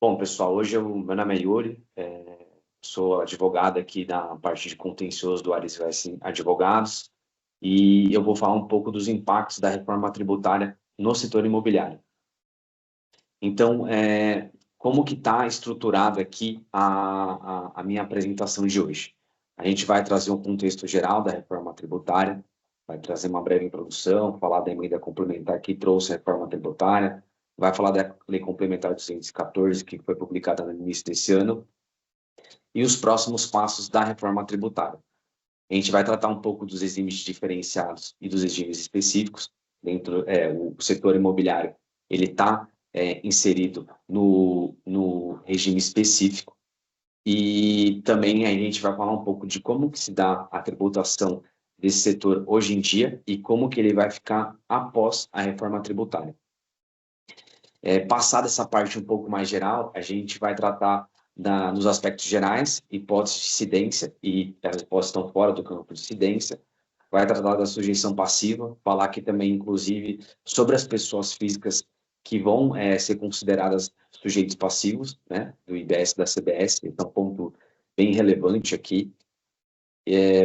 Bom, pessoal, hoje meu nome é Yuri, sou advogado aqui da parte de contencioso do Ares West Advogados e eu vou falar um pouco dos impactos da reforma tributária no setor imobiliário. Então, como que está estruturado aqui a minha apresentação de hoje? A gente vai trazer um contexto geral da reforma tributária, vai trazer uma breve introdução, falar da emenda complementar que trouxe a reforma tributária, vai falar da Lei Complementar 214, que foi publicada no início desse ano, e os próximos passos da reforma tributária. A gente vai tratar um pouco dos regimes diferenciados e dos regimes específicos. O setor imobiliário ele está inserido no regime específico. E também a gente vai falar um pouco de como que se dá a tributação desse setor hoje em dia e como que ele vai ficar após a reforma tributária. Passada essa parte um pouco mais geral, a gente vai tratar dos aspectos gerais, hipóteses de incidência, e as hipóteses estão fora do campo de incidência, vai tratar da sujeição passiva, falar aqui também, inclusive, sobre as pessoas físicas que vão ser consideradas sujeitos passivos, né, do IBS e da CBS, então um ponto bem relevante aqui.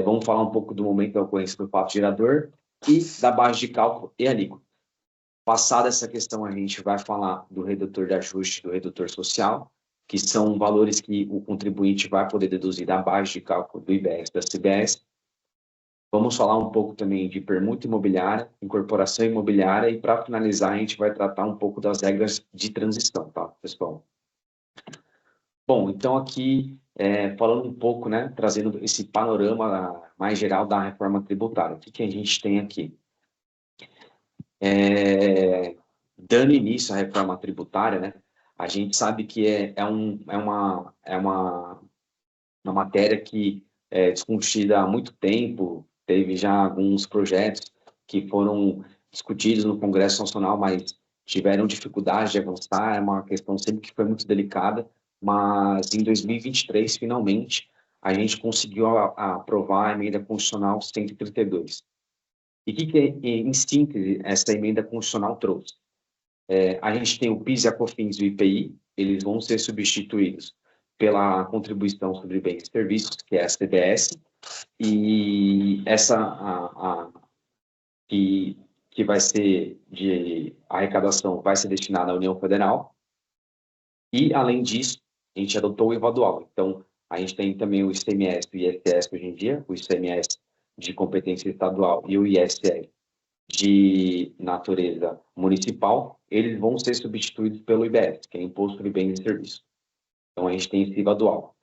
Vamos falar um pouco do momento da ocorrência do fato gerador e da base de cálculo e alíquota. Passada essa questão, a gente vai falar do redutor de ajuste, do redutor social, que são valores que o contribuinte vai poder deduzir da base de cálculo do IBS e da CBS. Vamos falar um pouco também de permuta imobiliária, incorporação imobiliária e, para finalizar, a gente vai tratar um pouco das regras de transição, tá, pessoal? Bom, então aqui, falando um pouco, né, trazendo esse panorama mais geral da reforma tributária. O que a gente tem aqui? Dando início à reforma tributária, né, a gente sabe que uma matéria que é discutida há muito tempo, teve já alguns projetos que foram discutidos no Congresso Nacional, mas tiveram dificuldade de avançar, é uma questão sempre que foi muito delicada, mas em 2023, finalmente, a gente conseguiu aprovar a emenda constitucional 132. E o que, em síntese, essa emenda constitucional trouxe? A gente tem o PIS e a COFINS e o IPI, eles vão ser substituídos pela contribuição sobre bens e serviços, que é a CBS, e que vai ser de arrecadação vai ser destinada à União Federal. E, além disso, a gente adotou o IVA dual. Então, a gente tem também o ICMS e o ISS hoje em dia, o ICMS de competência estadual e o ISS de natureza municipal, eles vão ser substituídos pelo IBS, que é Imposto sobre Bens e Serviços. Então, a gente tem esse IVA dual,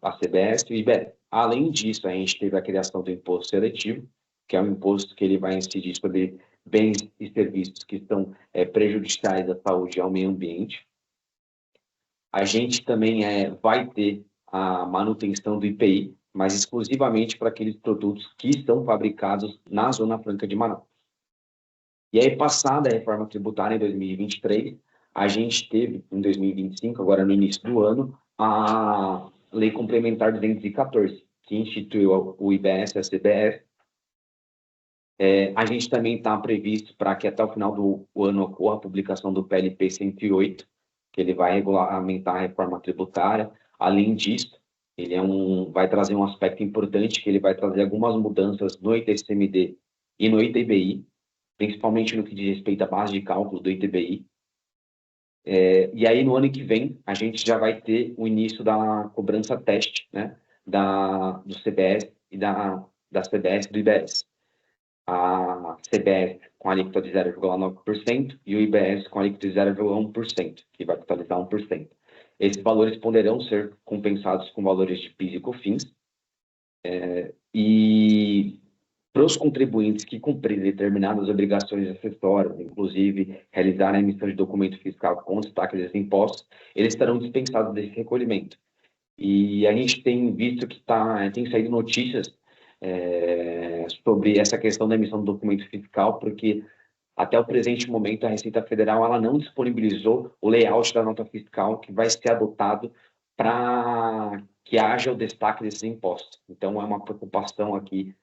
a CBS e o IBS. Além disso, a gente teve a criação do imposto seletivo, que é um imposto que ele vai incidir sobre bens e serviços que são prejudiciais à saúde e ao meio ambiente. A gente também vai ter a manutenção do IPI, mas exclusivamente para aqueles produtos que estão fabricados na Zona Franca de Manaus. E aí, passada a reforma tributária em 2023, a gente teve, em 2025, agora no início do ano, a Lei Complementar 214, que instituiu o IBS e a CBS. A gente também está previsto para que até o final do ano ocorra a publicação do PLP 108, que ele vai regulamentar a reforma tributária. Além disso, ele vai trazer um aspecto importante, que ele vai trazer algumas mudanças no ITCMD e no ITBI, principalmente no que diz respeito à base de cálculo do ITBI. E aí, no ano que vem, a gente já vai ter o início da cobrança teste, né, do CBS e da CBS e do IBS. A CBS com a alíquota de 0,9% e o IBS com a alíquota de 0,1%, que vai totalizar 1%. Esses valores poderão ser compensados com valores de PIS e COFINS. E para os contribuintes que cumprirem determinadas obrigações acessórias, inclusive realizar a emissão de documento fiscal com destaque desses impostos, eles estarão dispensados desse recolhimento. E a gente tem visto que tem saído notícias sobre essa questão da emissão do documento fiscal, porque até o presente momento a Receita Federal ela não disponibilizou o layout da nota fiscal que vai ser adotado para que haja o destaque desses impostos. Então, é uma preocupação aqui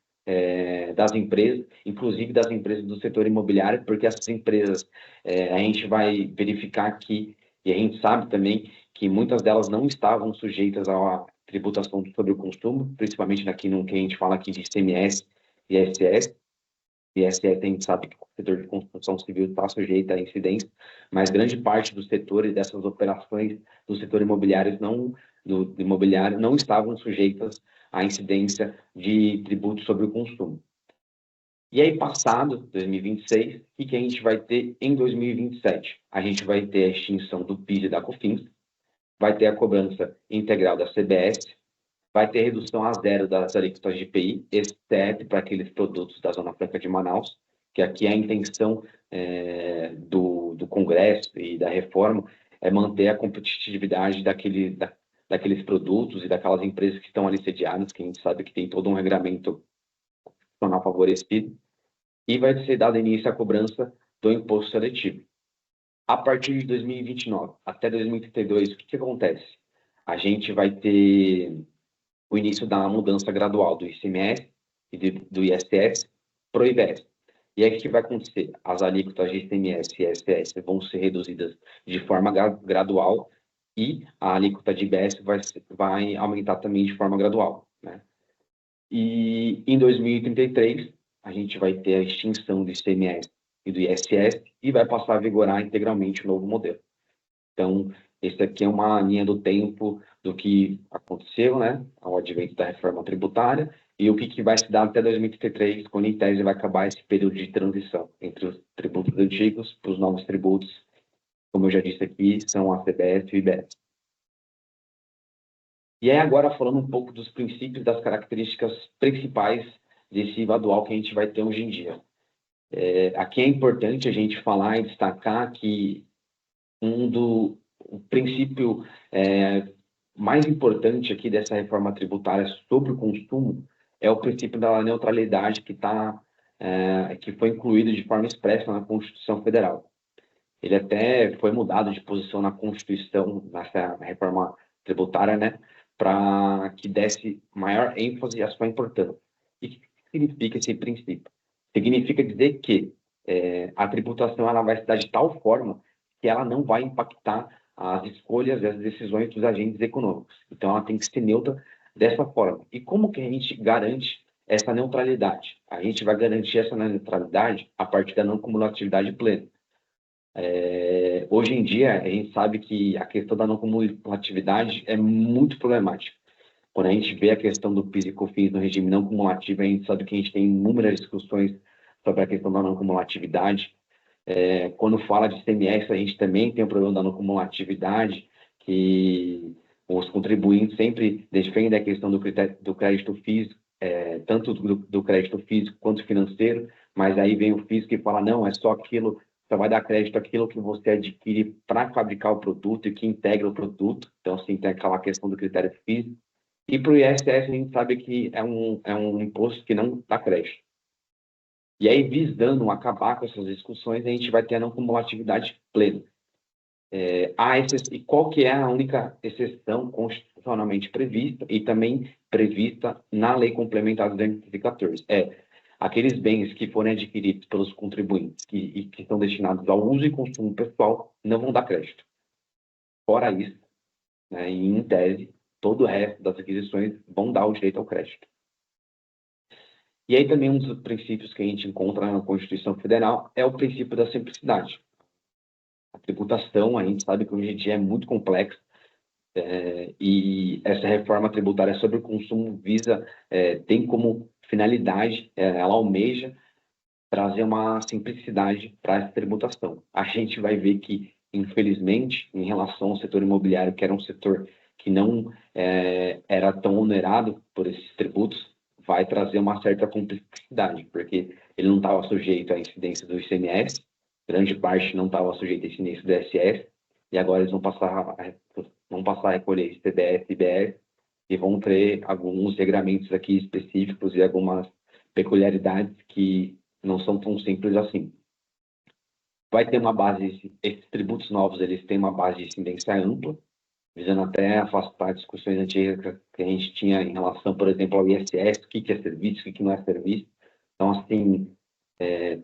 das empresas, inclusive das empresas do setor imobiliário, porque essas empresas, a gente vai verificar que, e a gente sabe também que muitas delas não estavam sujeitas à tributação sobre o consumo, principalmente aqui no que a gente fala aqui de ICMS e ISS. ISS a gente sabe que o setor de construção civil está sujeito a incidência, mas grande parte do setor e dessas operações do setor imobiliário não estavam sujeitas à incidência de tributo sobre o consumo. E aí, passado 2026, o que a gente vai ter em 2027? A gente vai ter a extinção do PIS e da COFINS, vai ter a cobrança integral da CBS, vai ter redução a zero das alíquotas de IPI, exceto para aqueles produtos da Zona Franca de Manaus, que aqui a intenção do Congresso e da reforma é manter a competitividade daqueles produtos e daquelas empresas que estão ali sediadas, que a gente sabe que tem todo um regramento constitucional favorecido, e vai ser dado início à cobrança do imposto seletivo. A partir de 2029 até 2032, o que acontece? A gente vai ter o início da mudança gradual do ICMS e do ISS para o IBS. E aí o que vai acontecer? As alíquotas de ICMS e ISS vão ser reduzidas de forma gradual e a alíquota de IBS vai aumentar também de forma gradual, né? E em 2033, a gente vai ter a extinção do ICMS e do ISS e vai passar a vigorar integralmente o novo modelo. Então, esse aqui é uma linha do tempo do que aconteceu, né, ao advento da reforma tributária, e o que vai se dar até 2033, quando em tese vai acabar esse período de transição entre os tributos antigos para os novos tributos, como eu já disse aqui, são a CBS e o IBS. E aí agora falando um pouco dos princípios, das características principais desse IVA dual que a gente vai ter hoje em dia. Aqui é importante a gente falar e destacar que o princípio mais importante aqui dessa reforma tributária sobre o consumo é o princípio da neutralidade que foi incluído de forma expressa na Constituição Federal. Ele até foi mudado de posição na Constituição, nessa reforma tributária, né, para que desse maior ênfase à sua importância. E o que significa esse princípio? Significa dizer que a tributação ela vai se dar de tal forma que ela não vai impactar as escolhas e as decisões dos agentes econômicos. Então, ela tem que ser neutra dessa forma. E como que a gente garante essa neutralidade? A gente vai garantir essa neutralidade a partir da não cumulatividade plena. Hoje em dia, a gente sabe que a questão da não cumulatividade é muito problemática. Quando a gente vê a questão do PIS e COFINS no regime não cumulativo, a gente sabe que a gente tem inúmeras discussões sobre a questão da não cumulatividade. Quando fala de ICMS, a gente também tem o problema da não cumulatividade, que os contribuintes sempre defendem a questão do crédito físico, tanto do crédito físico quanto financeiro, mas aí vem o físico e fala, não, é só aquilo, só vai dar crédito àquilo que você adquire para fabricar o produto e que integra o produto. Então, assim, tem aquela questão do critério físico. E para o ISS, a gente sabe que é um imposto que não dá crédito. E aí, visando acabar com essas discussões, a gente vai ter a não cumulatividade plena. E qual que é a única exceção constitucionalmente prevista e também prevista na Lei Complementar de 2014? Aqueles bens que forem adquiridos pelos contribuintes e que estão destinados ao uso e consumo pessoal não vão dar crédito. Fora isso, né, em tese, todo o resto das aquisições vão dar o direito ao crédito. E aí também um dos princípios que a gente encontra na Constituição Federal é o princípio da simplicidade. A tributação, a gente sabe que hoje em dia é muito complexa, e essa reforma tributária sobre o consumo tem como finalidade, ela almeja trazer uma simplicidade para essa tributação. A gente vai ver que, infelizmente, em relação ao setor imobiliário, que era um setor que não era tão onerado por esses tributos, vai trazer uma certa complexidade, porque ele não estava sujeito à incidência do ICMS, grande parte não estava sujeito à incidência do ISS, e agora eles vão passar a recolher CBS e IBS, e vão ter alguns regramentos aqui específicos e algumas peculiaridades que não são tão simples assim. Vai ter uma base, esses tributos novos, eles têm uma base de incidência ampla, visando até afastar discussões antigas que a gente tinha em relação, por exemplo, ao ISS, o que é serviço, o que não é serviço. Então, assim,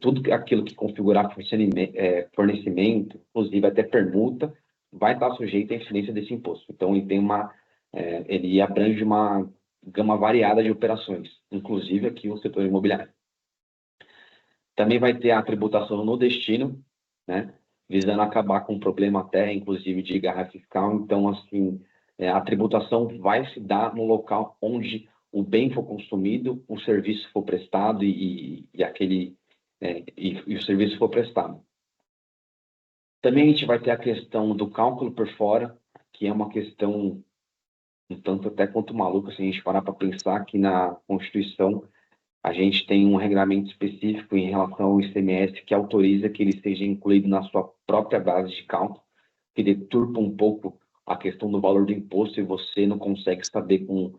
tudo aquilo que configurar fornecimento, inclusive até permuta, vai estar sujeito à incidência desse imposto. Então, ele abrange uma gama variada de operações, inclusive aqui o setor imobiliário. Também vai ter a tributação no destino, né, visando acabar com o problema até, inclusive, de garra fiscal. Então, assim, a tributação vai se dar no local onde o bem for consumido, o serviço for prestado e o serviço for prestado. Também a gente vai ter a questão do cálculo por fora, que é uma questão um tanto até quanto maluca, se a gente parar para pensar que na Constituição a gente tem um regulamento específico em relação ao ICMS que autoriza que ele seja incluído na sua própria base de cálculo, que deturpa um pouco a questão do valor do imposto e você não consegue saber com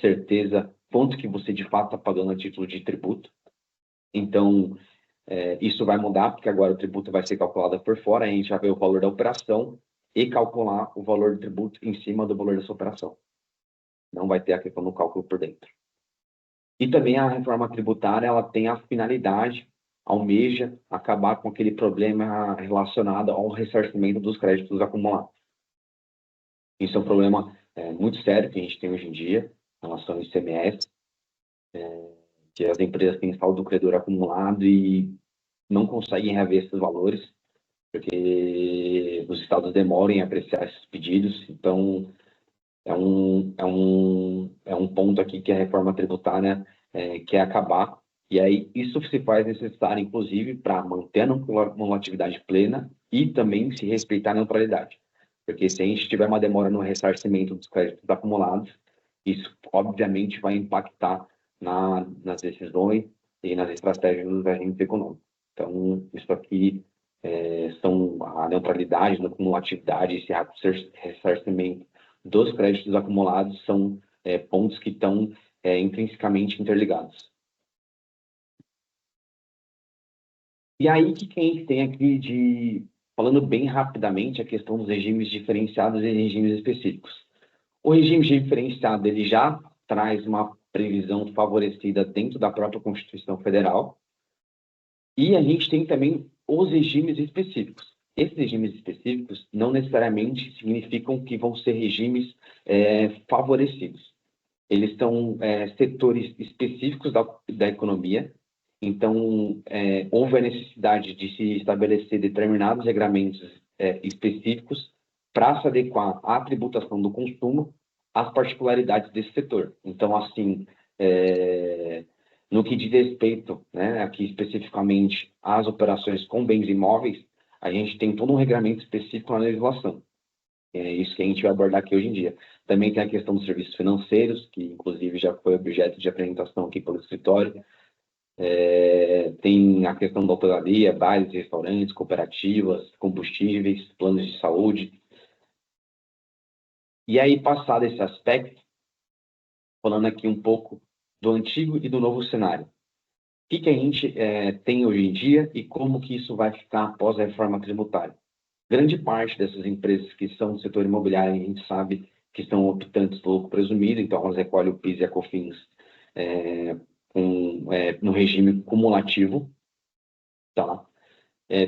certeza quanto que você de fato está pagando a título de tributo. Então, isso vai mudar, porque agora o tributo vai ser calculado por fora, a gente vai ver o valor da operação e calcular o valor do tributo em cima do valor dessa operação. Não vai ter a questão do cálculo por dentro. E também a reforma tributária, ela tem a finalidade, almeja acabar com aquele problema relacionado ao ressarcimento dos créditos acumulados. Isso é um problema muito sério que a gente tem hoje em dia, em relação ao ICMS, que as empresas têm saldo do credor acumulado e não conseguem rever esses valores, porque os estados demoram em apreciar esses pedidos. Então, é um ponto aqui que a reforma tributária quer acabar. E aí, isso se faz necessário, inclusive, para manter a normatividade plena e também se respeitar a neutralidade. Porque se a gente tiver uma demora no ressarcimento dos créditos acumulados, isso, obviamente, vai impactar nas decisões e nas estratégias dos agentes econômicos. Então, isso aqui são a neutralidade, a cumulatividade, esse ressarcimento dos créditos acumulados são pontos que estão intrinsecamente interligados. E aí, o que a gente tem aqui falando bem rapidamente, a questão dos regimes diferenciados e regimes específicos. O regime diferenciado, ele já traz uma previsão favorecida dentro da própria Constituição Federal, e a gente tem também os regimes específicos. Esses regimes específicos não necessariamente significam que vão ser regimes favorecidos. Eles são setores específicos da economia. Então, houve a necessidade de se estabelecer determinados regramentos específicos para se adequar à tributação do consumo às particularidades desse setor. Então, assim, no que diz respeito, né, aqui especificamente às operações com bens imóveis, a gente tem todo um regramento específico na legislação. É isso que a gente vai abordar aqui hoje em dia. Também tem a questão dos serviços financeiros, que inclusive já foi objeto de apresentação aqui pelo escritório. Tem a questão da hotelaria, bares, restaurantes, cooperativas, combustíveis, planos de saúde. E aí, passado esse aspecto, falando aqui um pouco do antigo e do novo cenário. O que a gente tem hoje em dia e como que isso vai ficar após a reforma tributária? Grande parte dessas empresas que são do setor imobiliário, a gente sabe que são optantes do lucro presumido, então elas recolhem o PIS e a COFINS no regime cumulativo. Tá?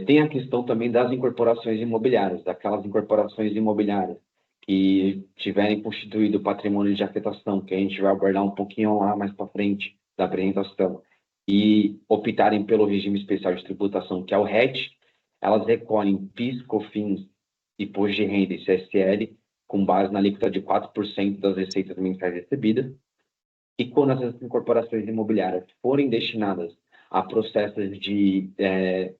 Tem a questão também das incorporações imobiliárias, daquelas incorporações imobiliárias que tiverem constituído patrimônio de afetação, que a gente vai abordar um pouquinho lá mais para frente da apresentação, e optarem pelo regime especial de tributação, que é o RET, elas recolhem PIS, COFINS, imposto de renda e CSL, com base na alíquota de 4% das receitas mensais recebidas. E quando essas incorporações imobiliárias forem destinadas a processos de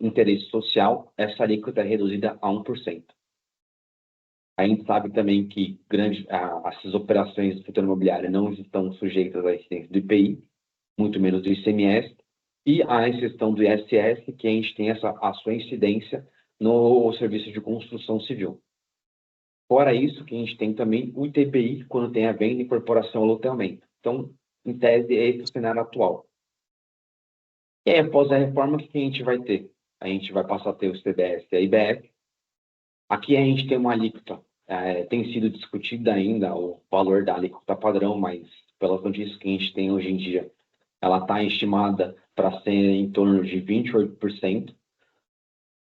interesse social, essa alíquota é reduzida a 1%. A gente sabe também que essas operações do setor imobiliário não estão sujeitas à incidência do IPI, muito menos do ICMS, e a exceção do ISS, que a gente tem a sua incidência no serviço de construção civil. Fora isso, que a gente tem também o ITBI, quando tem a venda, incorporação ou loteamento. Então, em tese, esse é o cenário atual. E aí, após a reforma, o que a gente vai ter? A gente vai passar a ter o CBS e a IBF. Aqui a gente tem uma alíquota, tem sido discutida ainda o valor da alíquota padrão, mas pelas notícias que a gente tem hoje em dia, ela está estimada para ser em torno de 28%.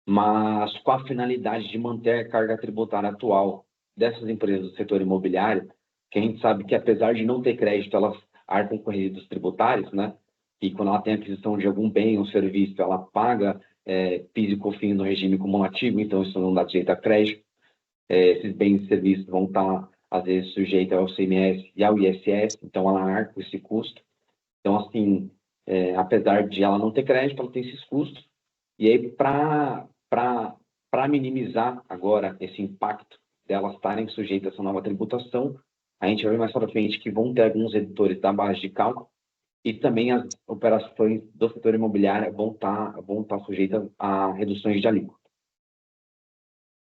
mas com a finalidade de manter a carga tributária atual dessas empresas do setor imobiliário, que a gente sabe que, apesar de não ter crédito, elas arcam com resíduos tributários, né? E quando ela tem aquisição de algum bem ou serviço, ela paga PIS e COFINS no regime cumulativo, então isso não dá direito a crédito. Esses bens e serviços vão estar, às vezes, sujeitos ao CMS e ao ISS, então ela arca com esse custo. Então, assim, apesar de ela não ter crédito, ela tem esses custos. E aí, para minimizar agora esse impacto delas estarem sujeitas a essa nova tributação, a gente vai ver mais para frente que vão ter alguns redutores da base de cálculo e também as operações do setor imobiliário vão estar sujeitas a reduções de alíquota.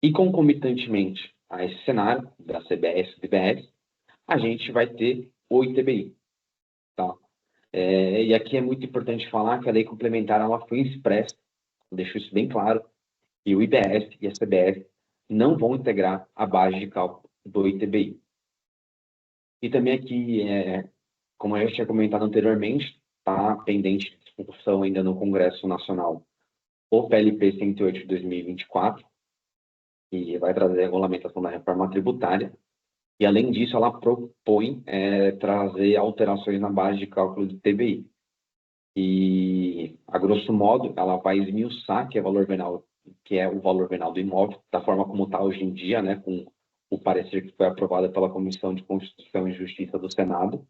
E concomitantemente a esse cenário da CBS e do IBS, a gente vai ter o ITBI. Tá? E aqui é muito importante falar que a lei complementar ela foi expressa, deixo isso bem claro, e o IBS e a CBS não vão integrar a base de cálculo do ITBI. E também aqui, como eu já tinha comentado anteriormente, está pendente de discussão ainda no Congresso Nacional o PLP 108 de 2024, que vai trazer a regulamentação da reforma tributária. E, além disso, ela propõe trazer alterações na base de cálculo do ITBI. E, a grosso modo, ela vai esmiuçar que é o valor venal do imóvel, da forma como está hoje em dia, né, com o parecer que foi aprovado pela Comissão de Constituição e Justiça do Senado,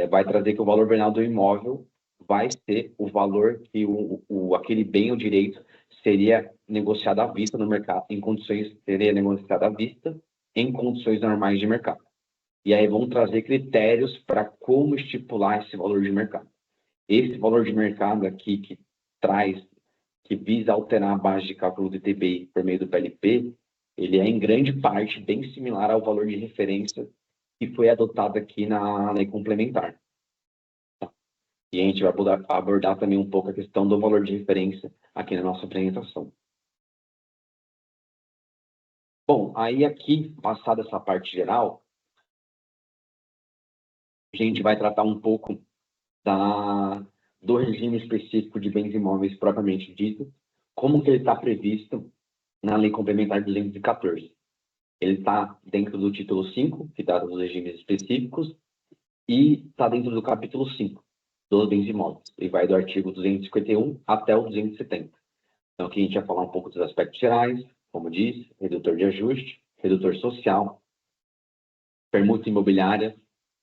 vai trazer que o valor venal do imóvel vai ser o valor que aquele bem ou direito seria negociado à vista no mercado, seria negociado à vista em condições normais de mercado. E aí vão trazer critérios para como estipular esse valor de mercado. Esse valor de mercado aqui que visa alterar a base de cálculo do ITBI por meio do PLP, ele é em grande parte bem similar ao valor de referência que foi adotado aqui na lei complementar. Tá? E a gente vai abordar também um pouco a questão do valor de referência aqui na nossa apresentação. Bom, aí aqui, passada essa parte geral, a gente vai tratar um pouco do regime específico de bens imóveis propriamente dito, como que ele está previsto na Lei Complementar 214. Ele está dentro do título 5, que trata dos regimes específicos, e está dentro do capítulo 5, dos bens imóveis. Ele vai do artigo 251 até o 270. Então, aqui a gente vai falar um pouco dos aspectos gerais, como disse, redutor de ajuste, redutor social, permuta imobiliária,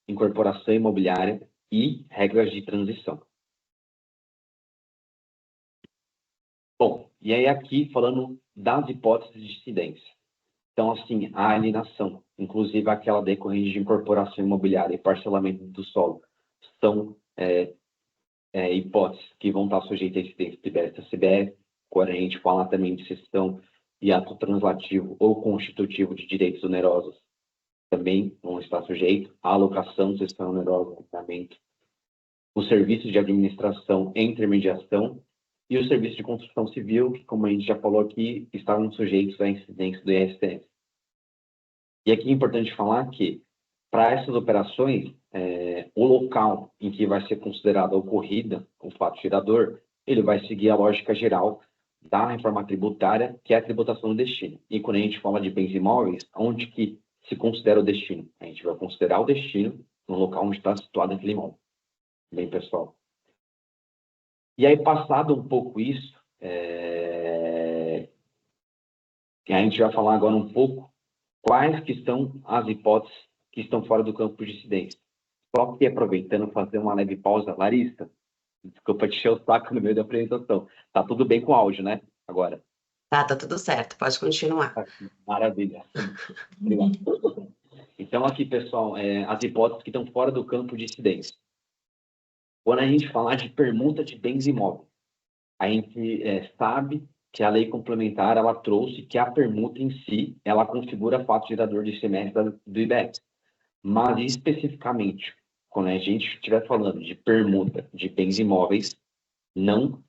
incorporação imobiliária e regras de transição. Bom, e aí aqui falando das hipóteses de incidência. Então, assim, a alienação, inclusive aquela decorrente de incorporação imobiliária e parcelamento do solo, são hipóteses que vão estar sujeitas a incidência do IBS e CBS. Quando a gente fala também de cessão e ato translativo ou constitutivo de direitos onerosos, também vão estar sujeitos à alocação, cessão onerosa, pagamento. Os serviços de administração e intermediação e os serviços de construção civil, que, como a gente já falou aqui, estavam sujeitos à incidência do ISS. E aqui é importante falar que, para essas operações, o local em que vai ser considerada ocorrida o fato gerador, ele vai seguir a lógica geral da reforma tributária, que é a tributação do destino. E quando a gente fala de bens imóveis, onde que se considera o destino? A gente vai considerar o destino no local onde está situado aquele imóvel. Bem, pessoal. E aí, passado um pouco isso, a gente vai falar agora um pouco quais que são as hipóteses que estão fora do campo de incidência. Só que aproveitando, fazer uma leve pausa. Larissa, desculpa te encher o saco no meio da apresentação. Tá tudo bem com o áudio, né? Agora. Tá tudo certo. Pode continuar. Maravilha. Obrigado. Então, aqui, pessoal, as hipóteses que estão fora do campo de incidência. Quando a gente falar de permuta de bens imóveis, a gente sabe que a lei complementar ela trouxe que a permuta em si, ela configura fato gerador de ICMS do IBS. Mas, especificamente, quando a gente estiver falando de permuta de bens imóveis, não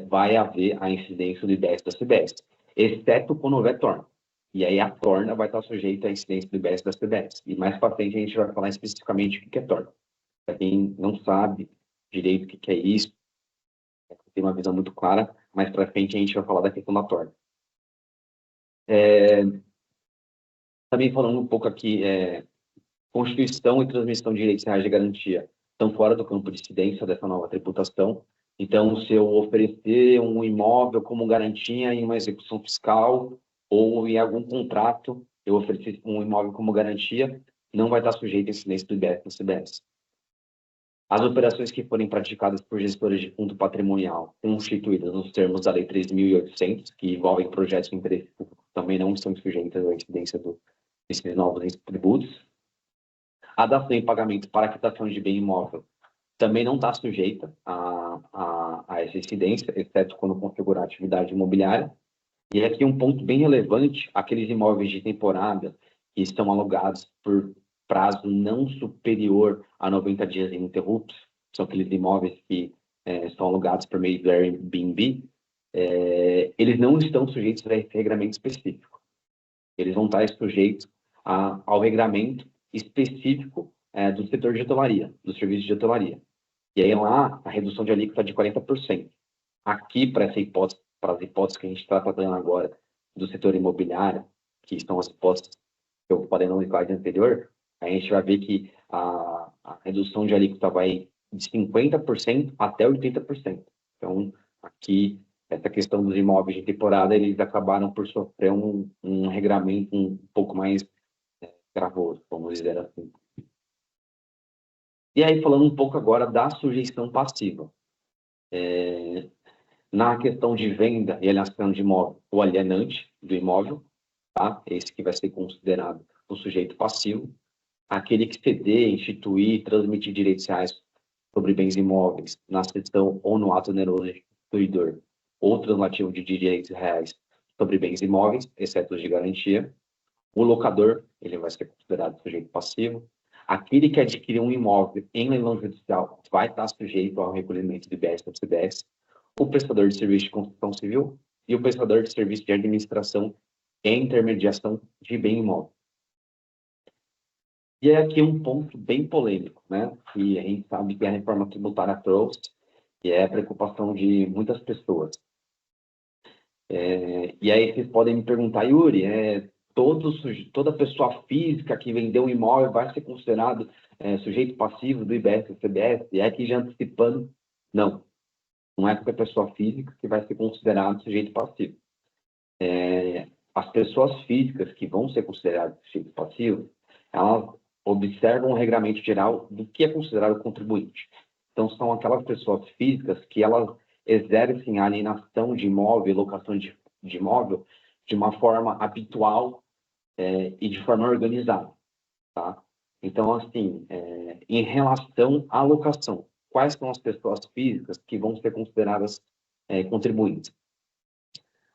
vai haver a incidência do IBS da CBS, exceto quando houver torna. E aí a torna vai estar sujeita à incidência do IBS da CBS. E mais para frente a gente vai falar especificamente o que é torna. Para quem não sabe direito o que é isso, tem uma visão muito clara, mais para frente a gente vai falar da questão da torna. Também falando um pouco aqui, constituição e transmissão de direitos reais de garantia estão fora do campo de incidência dessa nova tributação. Então, se eu oferecer um imóvel como garantia em uma execução fiscal ou em algum contrato, eu oferecer um imóvel como garantia, não vai estar sujeito a incidência do IBS no CBS. As operações que forem praticadas por gestores de fundo patrimonial constituídas nos termos da Lei 3.800, que envolvem projetos de interesse público, também não estão sujeitas à incidência desses novos tributos. A dação em pagamento para quitação de bem imóvel também não está sujeita a essa incidência, exceto quando configurar atividade imobiliária. E aqui um ponto bem relevante, aqueles imóveis de temporada que estão alugados por prazo não superior a 90 dias ininterruptos, são aqueles imóveis que são alugados por meio do Airbnb, eles não estão sujeitos a esse regramento específico. Eles vão estar sujeitos ao regramento específico do setor de hotelaria, do serviço de hotelaria. E aí lá, a redução de alíquota é de 40%. Aqui, para as hipóteses que a gente está tratando agora do setor imobiliário, que são as hipóteses que eu falei no slide anterior, a gente vai ver que a redução de alíquota vai de 50% até 80%. Então, aqui, essa questão dos imóveis de temporada, eles acabaram por sofrer um regramento um pouco mais gravoso, vamos dizer assim. E aí, falando um pouco agora da sujeição passiva. Na questão de venda e alienação de imóvel, o alienante do imóvel, tá? Esse que vai ser considerado o sujeito passivo. Aquele que ceder, instituir, transmitir direitos reais sobre bens imóveis na cessão ou no ato oneroso de instituidor ou translativo de direitos reais sobre bens imóveis, exceto os de garantia. O locador, ele vai ser considerado sujeito passivo. Aquele que adquirir um imóvel em leilão judicial vai estar sujeito ao recolhimento do IBS do CBS. O prestador de serviço de construção civil e o prestador de serviço de administração e intermediação de bem imóvel. E é aqui um ponto bem polêmico, né? Que a gente sabe que a reforma tributária trouxe, que é a preocupação de muitas pessoas. E aí vocês podem me perguntar, Yuri, toda pessoa física que vendeu um imóvel vai ser considerado sujeito passivo do IBS e do CBS? E aqui já antecipando, não é qualquer pessoa física que vai ser considerado sujeito passivo. As pessoas físicas que vão ser consideradas sujeitos passivos, elas observam o regramento geral do que é considerado contribuinte. Então, são aquelas pessoas físicas que elas exercem a alienação de imóvel, locação de imóvel, de uma forma habitual e de forma organizada, tá? Então, assim, em relação à locação, quais são as pessoas físicas que vão ser consideradas contribuintes?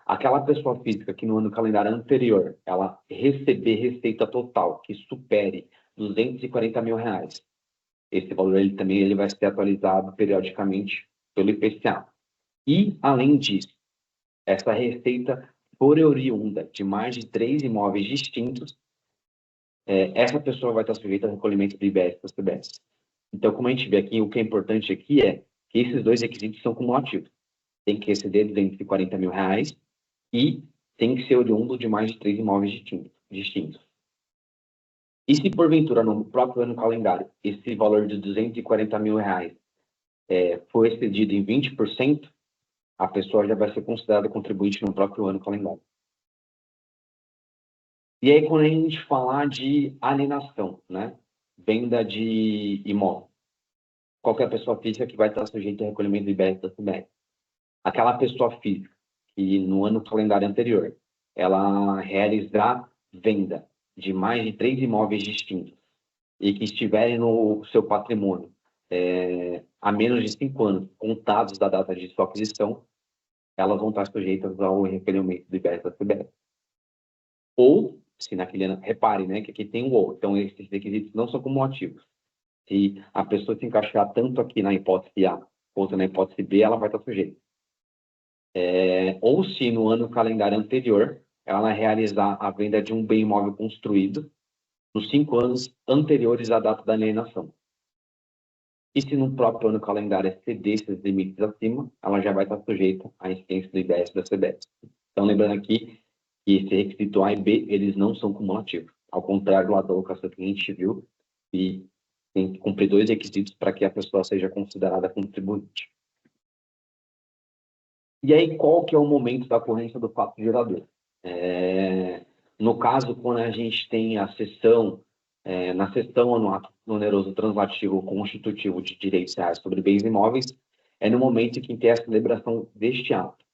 Aquela pessoa física que no ano calendário anterior, ela receber receita total que supere R$240 mil, esse valor ele vai ser atualizado periodicamente pelo IPCA. E, além disso, essa receita for oriunda de mais de 3 imóveis distintos, essa pessoa vai estar sujeita ao recolhimento do IBS e do CBS. Então, como a gente vê aqui, o que é importante aqui é que esses dois requisitos são cumulativos. Tem que exceder R$240 mil e tem que ser oriundo de mais de 3 imóveis distintos. E se, porventura, no próprio ano calendário, esse valor de R$240 mil for excedido em 20%, a pessoa já vai ser considerada contribuinte no próprio ano calendário. E aí, quando a gente falar de alienação, né? Venda de imóvel, qualquer pessoa física que vai estar sujeita ao recolhimento do IBS da CBS. Aquela pessoa física que no ano calendário anterior, ela realizar venda de mais de 3 imóveis distintos e que estiverem no seu patrimônio há menos de 5 anos, contados da data de sua aquisição, elas vão estar sujeitas ao recolhimento do IBS da CBS. Ou, se naquele ano, repare, né, que aqui tem um ou, então esses requisitos não são cumulativos. Se a pessoa se encaixar tanto aqui na hipótese A quanto na hipótese B, ela vai estar sujeita. Ou se no ano calendário anterior, ela realizar a venda de um bem imóvel construído nos 5 anos anteriores à data da alienação. E se no próprio ano calendário exceder esses limites acima, ela já vai estar sujeita à incidência do IBS e da CBS. Então, lembrando aqui que esse requisito A e B, eles não são cumulativos. Ao contrário lá da alocação que a gente viu, e tem que cumprir 2 requisitos para que a pessoa seja considerada contribuinte. E aí, qual que é o momento da ocorrência do fato gerador? No caso, quando a gente tem a sessão, na sessão no ato oneroso translativo constitutivo de direitos reais sobre bens imóveis, é no momento em que tem a celebração deste ato.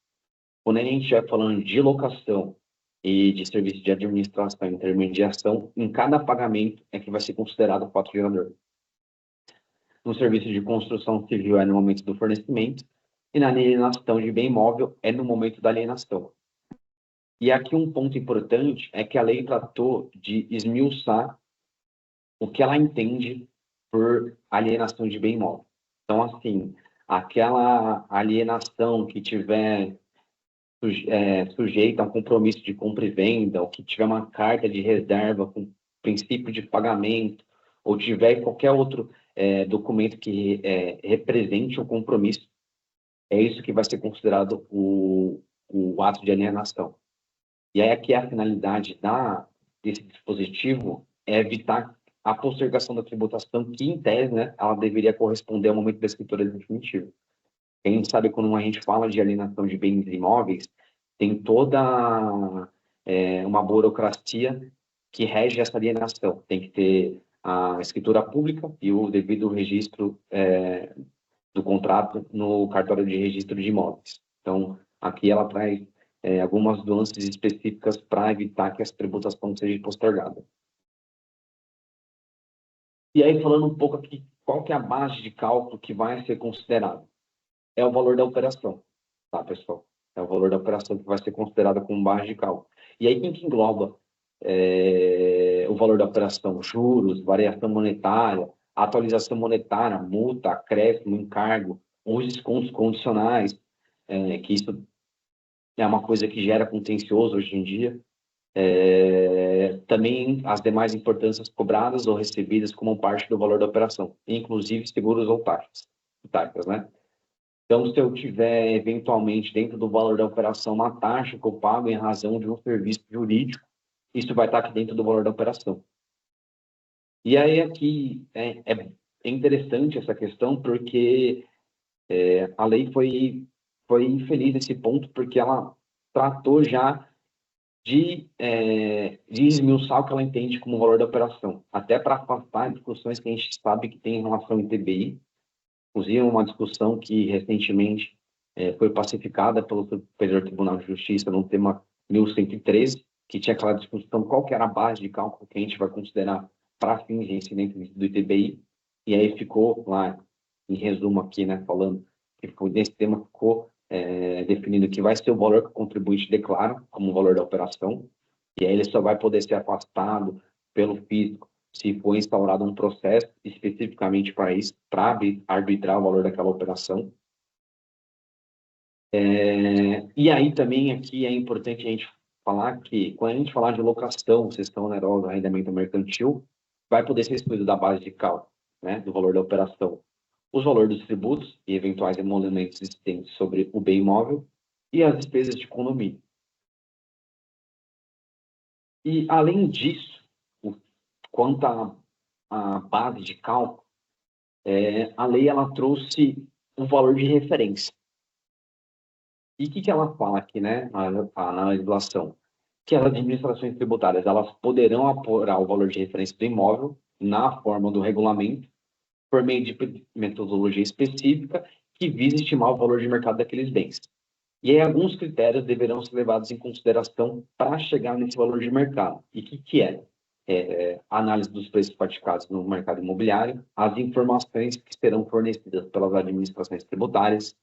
Quando a gente estiver falando de locação e de serviço de administração e intermediação, em cada pagamento é que vai ser considerado o fato gerador. No serviço de construção civil é no momento do fornecimento, e na alienação de bem imóvel é no momento da alienação. E aqui um ponto importante é que a lei tratou de esmiuçar o que ela entende por alienação de bem imóvel. Então, assim, aquela alienação que tiver sujeita a um compromisso de compra e venda, ou que tiver uma carta de reserva com princípio de pagamento, ou tiver qualquer outro documento que represente um compromisso, é isso que vai ser considerado o ato de alienação. E aí aqui a finalidade desse dispositivo é evitar a postergação da tributação, que em tese, né, ela deveria corresponder ao momento da escritura definitiva. A gente sabe quando a gente fala de alienação de bens imóveis, tem toda uma burocracia que rege essa alienação. Tem que ter a escritura pública e o devido registro do contrato no cartório de registro de imóveis. Então, aqui ela traz algumas nuances específicas para evitar que essa tributação seja postergada. E aí, falando um pouco aqui, qual que é a base de cálculo que vai ser considerada? É o valor da operação, tá, pessoal? É o valor da operação que vai ser considerada como base de cálculo. E aí, quem que engloba o valor da operação? Juros, variação monetária, atualização monetária, multa, acréscimo, encargo, os descontos condicionais, que isso é uma coisa que gera contencioso hoje em dia. Também as demais importâncias cobradas ou recebidas como parte do valor da operação, inclusive seguros ou taxas, né? Então, se eu tiver, eventualmente, dentro do valor da operação, uma taxa que eu pago em razão de um serviço jurídico, isso vai estar aqui dentro do valor da operação. E aí, aqui, é interessante essa questão, porque a lei foi infeliz nesse ponto, porque ela tratou já de esmiuçar o que ela entende como valor da operação, até para afastar discussões que a gente sabe que tem em relação ao ITBI, inclusive uma discussão que recentemente foi pacificada pelo Superior Tribunal de Justiça no tema 1113, que tinha aquela discussão qual que era a base de cálculo que a gente vai considerar para fins de incidente do ITBI, e aí ficou lá, em resumo aqui, né, falando que nesse tema ficou definido que vai ser o valor que o contribuinte declara como valor da operação, e aí ele só vai poder ser afastado pelo físico se for instaurado um processo especificamente para isso, para arbitrar o valor daquela operação. E aí também aqui é importante a gente falar que quando a gente falar de locação, cessão onerosa, arrendamento mercantil, vai poder ser excluído da base de cálculo, né, do valor da operação, os valores dos tributos e eventuais emolumentos existentes sobre o bem imóvel e as despesas de condomínio. E, além disso, quanto à base de cálculo, a lei ela trouxe um valor de referência. E o que ela fala aqui, né, na legislação? Que as administrações tributárias elas poderão apurar o valor de referência do imóvel na forma do regulamento, por meio de metodologia específica que visa estimar o valor de mercado daqueles bens. E aí, alguns critérios deverão ser levados em consideração para chegar nesse valor de mercado. E o que é? A análise dos preços praticados no mercado imobiliário, as informações que serão fornecidas pelas administrações tributárias,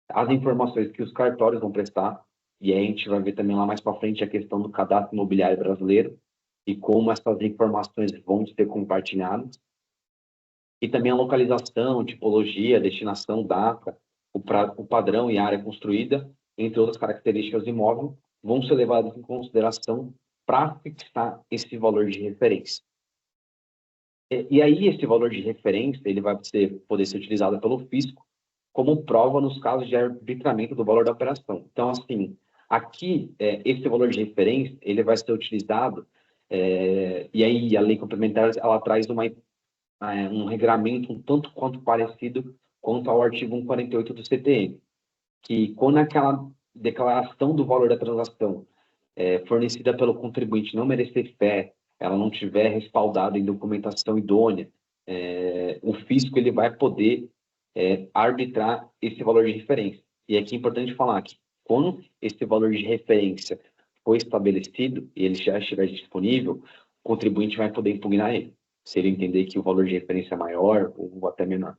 as informações que os cartórios vão prestar, e aí a gente vai ver também lá mais para frente a questão do cadastro imobiliário brasileiro e como essas informações vão ser compartilhadas, e também a localização, tipologia, destinação, data, o padrão e a área construída, entre outras características do imóvel, vão ser levadas em consideração para fixar esse valor de referência. E aí, esse valor de referência, ele vai poder ser utilizado pelo fisco como prova nos casos de arbitramento do valor da operação. Então, assim, aqui, esse valor de referência, ele vai ser utilizado, e aí a lei complementar, ela traz um regramento um tanto quanto parecido quanto ao artigo 148 do CTN, que quando aquela declaração do valor da transação fornecida pelo contribuinte não merecer fé, ela não tiver respaldada em documentação idônea, o fisco ele vai poder arbitrar esse valor de referência. E aqui é importante falar que quando esse valor de referência foi estabelecido e ele já estiver disponível, o contribuinte vai poder impugnar ele, se ele entender que o valor de referência é maior ou até menor.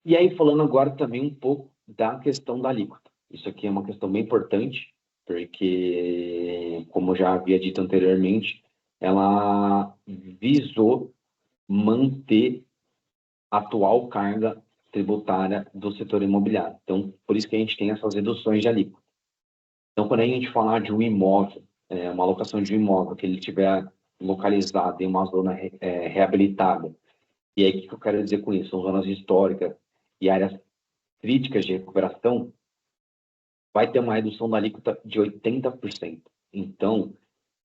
E aí, falando agora também um pouco da questão da alíquota. Isso aqui é uma questão bem importante, porque, como eu já havia dito anteriormente, ela visou manter a atual carga tributária do setor imobiliário. Então, por isso que a gente tem essas reduções de alíquota. Então, quando a gente falar de um imóvel, uma alocação de um imóvel, que ele estiver localizado em uma zona reabilitada, e aí o que eu quero dizer com isso? São zonas históricas e áreas críticas de recuperação, vai ter uma redução da alíquota de 80%. Então,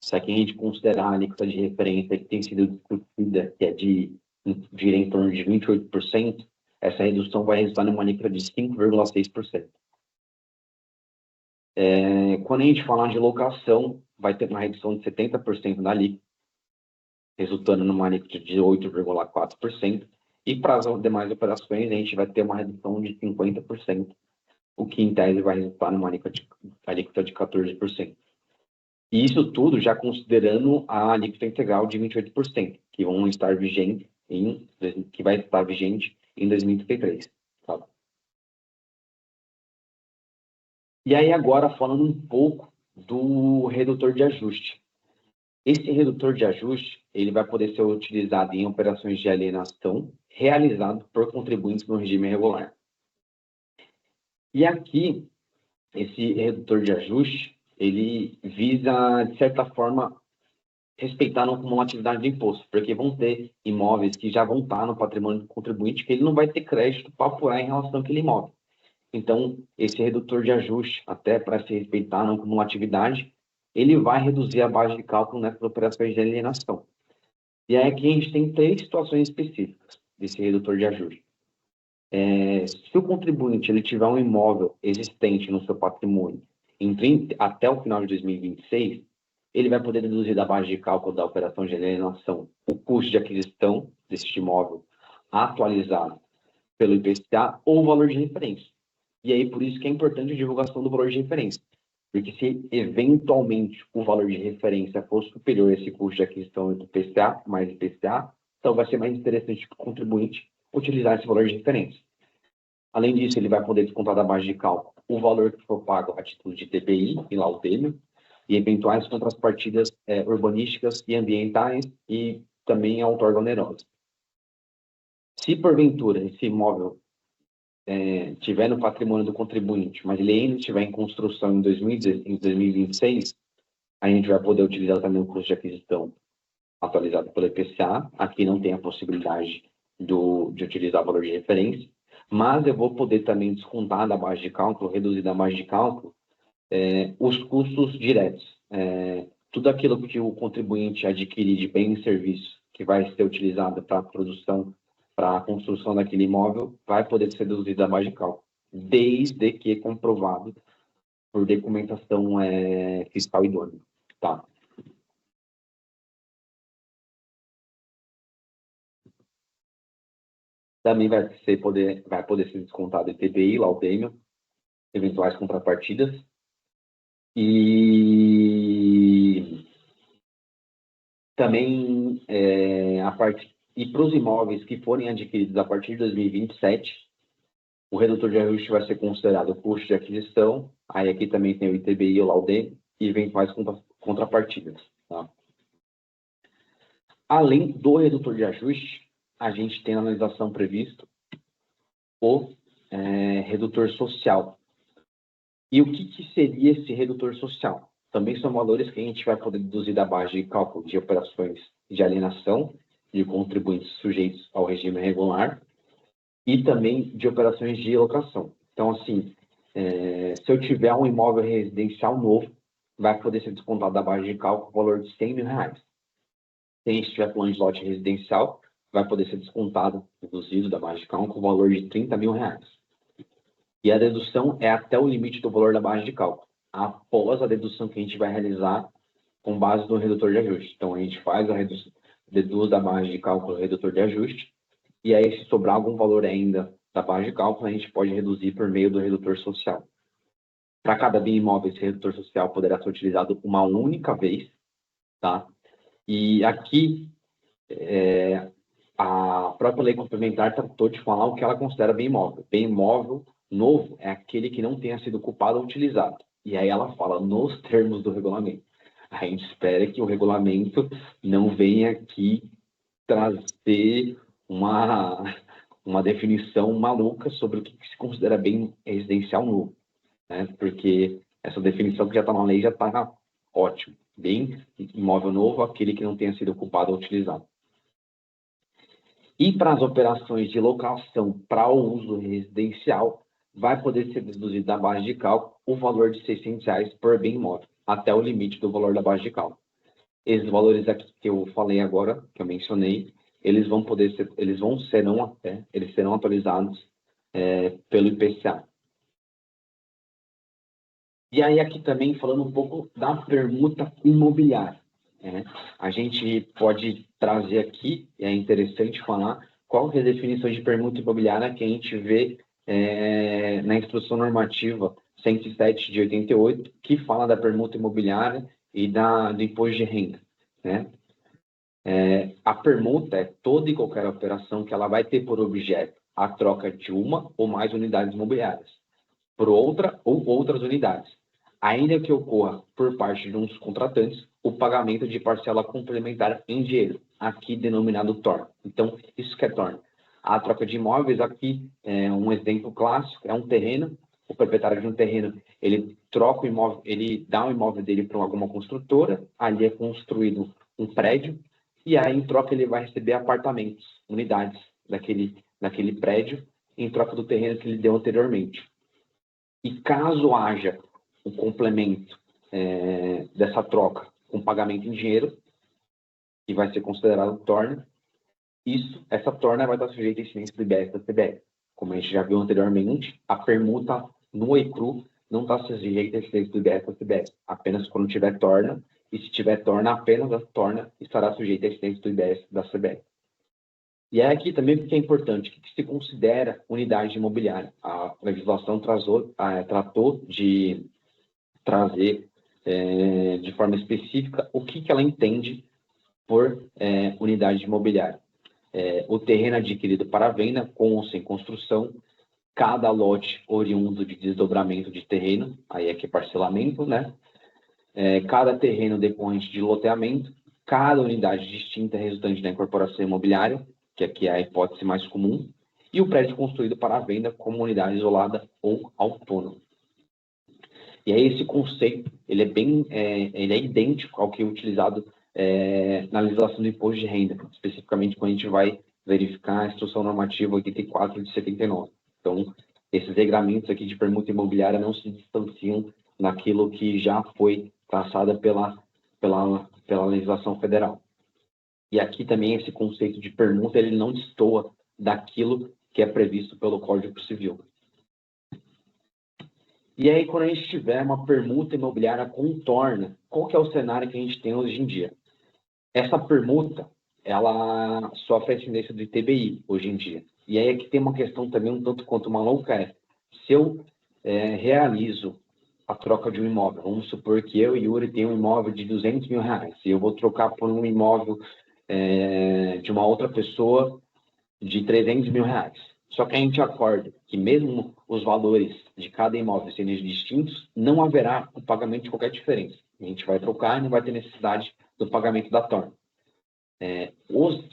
se aqui a gente considerar a alíquota de referência que tem sido discutida, que é de em torno de 28%, essa redução vai resultar numa alíquota de 5,6%. Quando a gente falar de locação, vai ter uma redução de 70% da alíquota, resultando numa alíquota de 8,4%, e para as demais operações, a gente vai ter uma redução de 50%, o que em tese vai resultar numa alíquota de 14%. E isso tudo já considerando a alíquota integral de 28%, que vai estar vigente em 2033. Tá? E aí agora falando um pouco do redutor de ajuste. Esse redutor de ajuste, ele vai poder ser utilizado em operações de alienação realizado por contribuintes no regime regular. E aqui, esse redutor de ajuste, ele visa, de certa forma, respeitar a não cumulatividade de imposto, porque vão ter imóveis que já vão estar no patrimônio do contribuinte que ele não vai ter crédito para apurar em relação àquele imóvel. Então, esse redutor de ajuste, até para se respeitar a não cumulatividade, ele vai reduzir a base de cálculo nessas operações de alienação. E aí aqui a gente tem 3 situações específicas desse redutor de ajuste. Se o contribuinte ele tiver um imóvel existente no seu patrimônio até o final de 2026, ele vai poder deduzir da base de cálculo da operação de alienação o custo de aquisição deste imóvel atualizado pelo IPCA ou o valor de referência. E aí, por isso que é importante a divulgação do valor de referência. Porque se, eventualmente, o valor de referência for superior a esse custo de aquisição do IPCA, mais IPCA, então vai ser mais interessante para o contribuinte utilizar esse valor de referência. Além disso, ele vai poder descontar da base de cálculo o valor que for pago a título de TBI e laudêmio, e eventuais contrapartidas urbanísticas e ambientais e também a outorga onerosa. Se, porventura, esse imóvel tiver no patrimônio do contribuinte, mas ele ainda estiver em construção em 2026, a gente vai poder utilizar também o custo de aquisição atualizado pelo IPCA. Aqui não tem a possibilidade de utilizar o valor de referência, mas eu vou poder também descontar da base de cálculo, reduzir da base de cálculo, os custos diretos. Tudo aquilo que o contribuinte adquirir de bem e serviço que vai ser utilizado para a produção, para a construção daquele imóvel, vai poder ser reduzido da base de cálculo, desde que comprovado por documentação fiscal idônea. Tá? Também vai poder ser descontado ITBI, laudêmio, eventuais contrapartidas. E também e para os imóveis que forem adquiridos a partir de 2027, o redutor de ajuste vai ser considerado o custo de aquisição, aí aqui também tem o ITBI, o laudêmio, e eventuais contrapartidas. Tá? Além do redutor de ajuste, a gente tem na legislação previsto o redutor social. E o que seria esse redutor social? também são valores que a gente vai poder deduzir da base de cálculo de operações de alienação de contribuintes sujeitos ao regime regular e também de operações de locação. Então, assim, se eu tiver um imóvel residencial novo, vai poder ser descontado da base de cálculo o valor de R$100 mil. Se a gente tiver plano de lote residencial, vai poder ser descontado, deduzido da base de cálculo, o valor de R$30 mil. E a dedução é até o limite do valor da base de cálculo, após a dedução que a gente vai realizar com base no redutor de ajuste. Então, a gente faz a redução, deduz da base de cálculo o redutor de ajuste, e aí, se sobrar algum valor ainda da base de cálculo, a gente pode reduzir por meio do redutor social. Para cada bem imóvel, esse redutor social poderá ser utilizado uma única vez, tá? E aqui, a própria lei complementar tratou de falar o que ela considera bem imóvel. Bem imóvel novo é aquele que não tenha sido ocupado ou utilizado. E aí ela fala nos termos do regulamento. A gente espera que o regulamento não venha aqui trazer uma definição maluca sobre o que se considera bem residencial novo, né? Porque essa definição que já está na lei já está ótimo. Bem imóvel novo, aquele que não tenha sido ocupado ou utilizado. E para as operações de locação para o uso residencial, vai poder ser deduzido da base de cálculo o valor de R$600 por bem imóvel, até o limite do valor da base de cálculo. Esses valores aqui que eu falei agora, que eu mencionei, eles serão atualizados pelo IPCA. E aí aqui também falando um pouco da permuta imobiliária. A gente pode trazer aqui, é interessante falar, qual que é a definição de permuta imobiliária que a gente vê na Instrução Normativa 107 de 88, que fala da permuta imobiliária e do imposto de renda, né? A permuta é toda e qualquer operação que ela vai ter por objeto a troca de uma ou mais unidades imobiliárias por outra ou outras unidades, ainda que ocorra por parte de um dos contratantes o pagamento de parcela complementar em dinheiro, aqui denominado torna. Então, isso que é torna. A troca de imóveis aqui é um exemplo clássico, é um terreno, o proprietário de um terreno, ele troca o imóvel, ele dá o imóvel dele para alguma construtora, ali é construído um prédio, e aí em troca ele vai receber apartamentos, unidades daquele prédio, em troca do terreno que ele deu anteriormente. E caso haja o complemento dessa troca com pagamento em dinheiro, que vai ser considerado torna, essa torna vai estar sujeita à incidência do IBS da CBS. Como a gente já viu anteriormente, a permuta nua e cru não está sujeita à incidência do IBS da CBS, apenas quando tiver torna, e se tiver torna, apenas a torna estará sujeita à incidência do IBS da CBS. E é aqui também porque é importante, o que se considera unidade imobiliária. A legislação tratou de trazer de forma específica o que ela entende por unidade imobiliária. O terreno adquirido para venda, com ou sem construção, cada lote oriundo de desdobramento de terreno, aí é que é parcelamento, né? Cada terreno decorrente de loteamento, cada unidade distinta resultante da incorporação imobiliária, que aqui é a hipótese mais comum, e o prédio construído para a venda como unidade isolada ou autônoma. E aí esse conceito, ele é idêntico ao que é utilizado na legislação do imposto de renda, especificamente quando a gente vai verificar a Instrução Normativa 84 de 79. Então, esses regramentos aqui de permuta imobiliária não se distanciam naquilo que já foi traçada pela legislação federal. E aqui também esse conceito de permuta, ele não destoa daquilo que é previsto pelo Código Civil. E aí, quando a gente tiver uma permuta imobiliária com torna, qual que é o cenário que a gente tem hoje em dia? Essa permuta, ela sofre a incidência do ITBI hoje em dia. E aí aqui tem uma questão também um tanto quanto maluca, se eu realizo a troca de um imóvel, vamos supor que eu e Yuri tem um imóvel de R$200 mil, e eu vou trocar por um imóvel de uma outra pessoa de R$300 mil. Só que a gente acorda que mesmo os valores de cada imóvel sendo distintos, não haverá o pagamento de qualquer diferença. A gente vai trocar e não vai ter necessidade do pagamento da torna. Os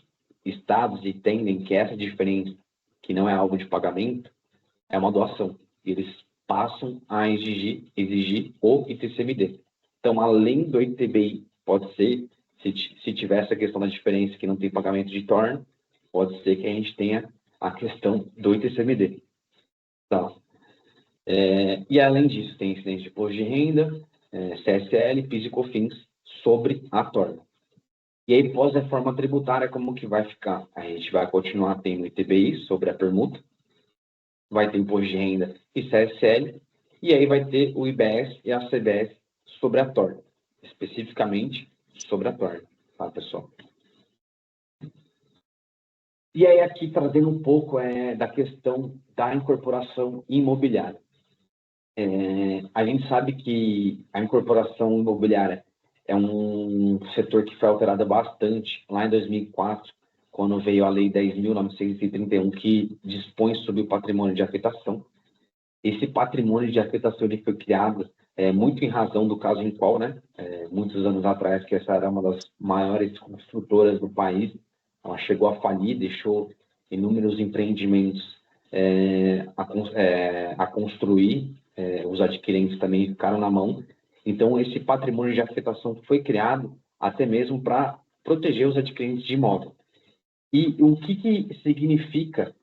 estados entendem que essa diferença, que não é algo de pagamento, é uma doação. E eles passam a exigir o ITCMD. Então, além do ITBI, pode ser, se tiver essa questão da diferença que não tem pagamento de torno, pode ser que a gente tenha a questão do ITCMD. Tá? E além disso, tem incidência de imposto de renda, CSL, PIS e COFINS sobre a torna. E aí, pós-reforma tributária, como que vai ficar? A gente vai continuar tendo ITBI sobre a permuta, vai ter imposto de renda e CSL, e aí vai ter o IBS e a CBS sobre a torna, especificamente sobre a torna, tá, pessoal? E aí, aqui, trazendo um pouco da questão da incorporação imobiliária. A gente sabe que a incorporação imobiliária é um setor que foi alterado bastante lá em 2004, quando veio a Lei 10.931, que dispõe sobre o patrimônio de afetação. Esse patrimônio de afetação ele foi criado muito em razão do caso em qual, né, muitos anos atrás, que essa era uma das maiores construtoras do país, ela chegou a falir, deixou inúmeros empreendimentos a construir, os adquirentes também ficaram na mão. Então, esse patrimônio de afetação foi criado até mesmo para proteger os adquirentes de imóvel. E o que significa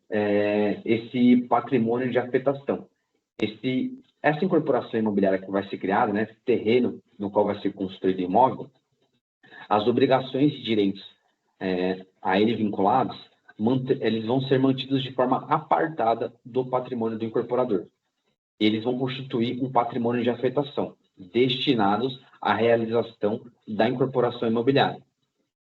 esse patrimônio de afetação? Essa incorporação imobiliária que vai ser criada, né, esse terreno no qual vai ser construído imóvel, as obrigações e direitos a ele vinculados, eles vão ser mantidos de forma apartada do patrimônio do incorporador. Eles vão constituir um patrimônio de afetação, destinados à realização da incorporação imobiliária.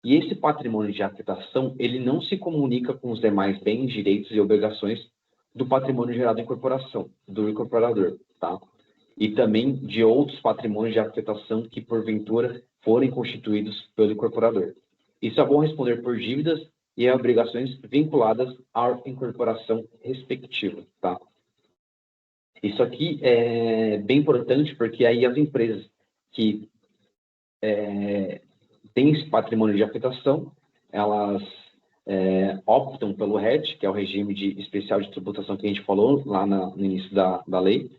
E esse patrimônio de afetação, ele não se comunica com os demais bens, direitos e obrigações do patrimônio gerado em incorporação, do incorporador, tá? E também de outros patrimônios de afetação que, porventura, forem constituídos pelo incorporador. Isso é bom responder por dívidas e obrigações vinculadas à incorporação respectiva, tá? Isso aqui é bem importante porque aí as empresas que têm esse patrimônio de afetação, elas optam pelo RET, que é o regime especial de tributação que a gente falou lá no início da lei,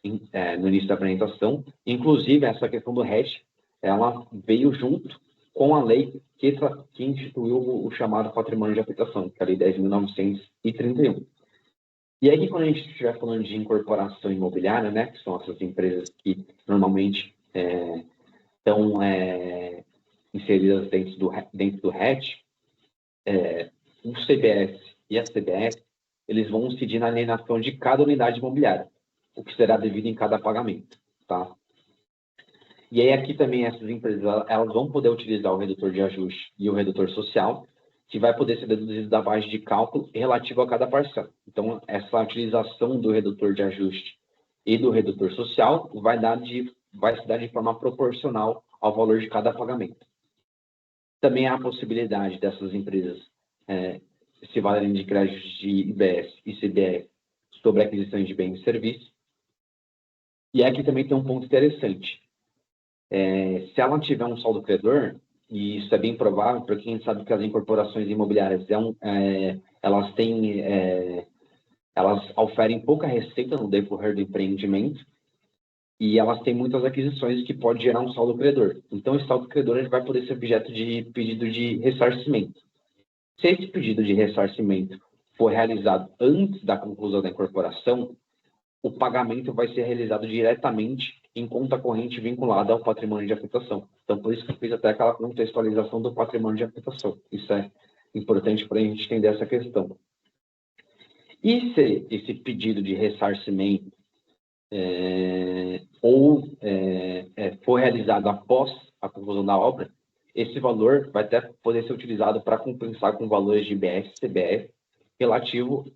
no início da apresentação. Inclusive, essa questão do RET, ela veio junto com a lei que instituiu o chamado patrimônio de afetação, que é a Lei 10.931. E aí, quando a gente estiver falando de incorporação imobiliária, né, que são essas empresas que normalmente estão inseridas dentro do RET, o CBS e a CBS, eles vão incidir na alienação de cada unidade imobiliária, o que será devido em cada pagamento, tá? E aí, aqui também, essas empresas, elas vão poder utilizar o redutor de ajuste e o redutor social, que vai poder ser deduzido da base de cálculo relativo a cada parcela. Então, essa utilização do redutor de ajuste e do redutor social vai se dar de forma proporcional ao valor de cada pagamento. Também há a possibilidade dessas empresas se valerem de créditos de IBS e CBS sobre aquisições de bens e serviços. E aqui também tem um ponto interessante. Se ela tiver um saldo credor, e isso é bem provável, porque a gente sabe que as incorporações imobiliárias elas oferem pouca receita no decorrer do empreendimento e elas têm muitas aquisições que pode gerar um saldo credor. Então, esse saldo credor ele vai poder ser objeto de pedido de ressarcimento. Se esse pedido de ressarcimento for realizado antes da conclusão da incorporação, o pagamento vai ser realizado diretamente em conta corrente vinculada ao patrimônio de afetação. Então, por isso que eu fiz até aquela contextualização do patrimônio de afetação. Isso é importante para a gente entender essa questão. E se esse pedido de ressarcimento for realizado após a conclusão da obra, esse valor vai até poder ser utilizado para compensar com valores de IBS e CBS relativos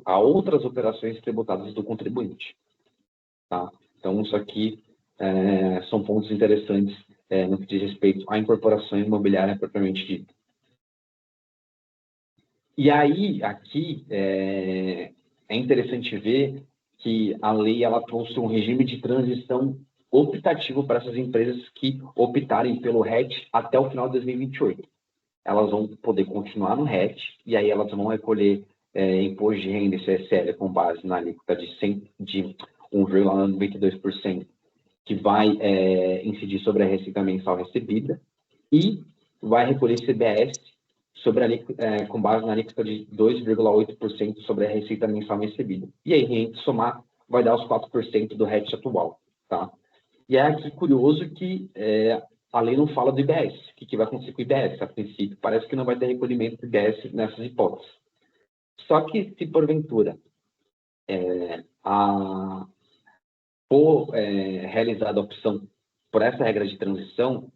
a outras operações tributadas do contribuinte. Tá? Então, isso aqui são pontos interessantes no que diz respeito à incorporação imobiliária propriamente dita. E aí, aqui, é interessante ver que a lei ela trouxe um regime de transição optativo para essas empresas que optarem pelo RET até o final de 2028. Elas vão poder continuar no RET e aí elas vão recolher imposto de renda e CSL com base na alíquota de 1,92%, que vai incidir sobre a receita mensal recebida, e vai recolher CBS com base na alíquota de 2,8% sobre a receita mensal recebida. E aí, a gente somar, vai dar os 4% do RET atual. Tá? E é aqui curioso que a lei não fala do IBS. O que vai acontecer com o IBS? A princípio, parece que não vai ter recolhimento do IBS nessas hipóteses. Só que, se porventura for realizada a opção por essa regra de transição,